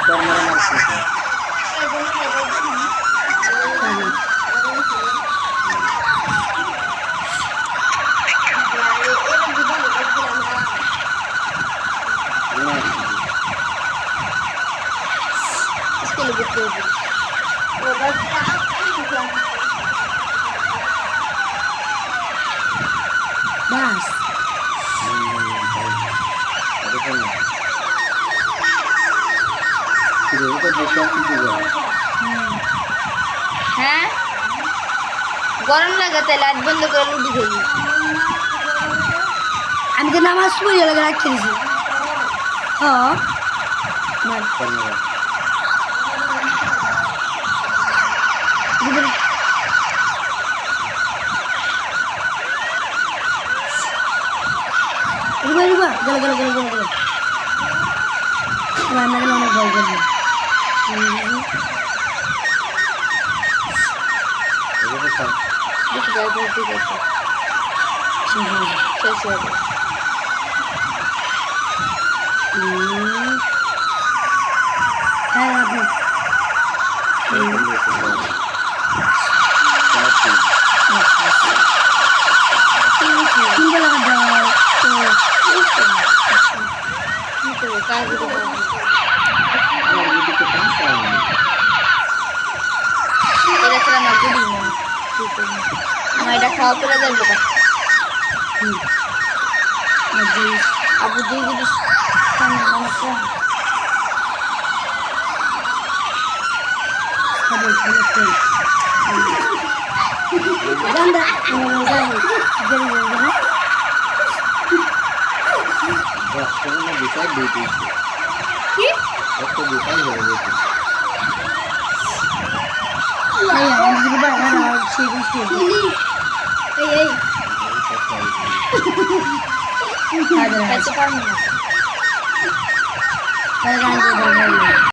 কর্মরা মারছে বাস হ্যাঁ গরম লাগাতে লাইট বন্ধ করে লুডু খেলি। আমি তো নামাজ পড়ে লাগে রাখতে দিছি হ্যাঁ রুবা রুবা গেল গেল গেল গেল গেল রান্না গেলে অনেক ভয় করবে শেষ হয়ে যাবে। হ্যাঁ আপনি তিনটে লাগা দাও তো আমার এটা খাওয়া করে যাবে আবু দুই জিনিস জানদা বিষয় দুইটি কি একটা বিষয় হয়ে গেছে এই খাইতে পারবো না। এই